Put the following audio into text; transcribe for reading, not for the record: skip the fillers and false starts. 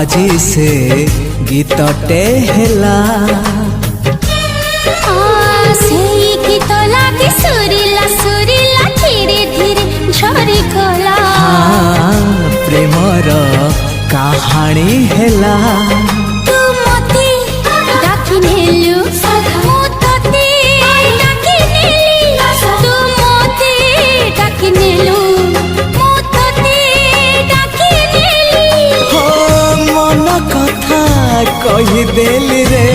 আজি से गीतटे हेला सेई गीत लागे सुरीला सुरीला धीरे धीरे झरी गला प्रेमर कहानी हेला तू मते डाकी नेलु मु तते डाकी नेली तू मते डाकी नेलु मु तते डाकी नेली हो मन कथा कही देली रे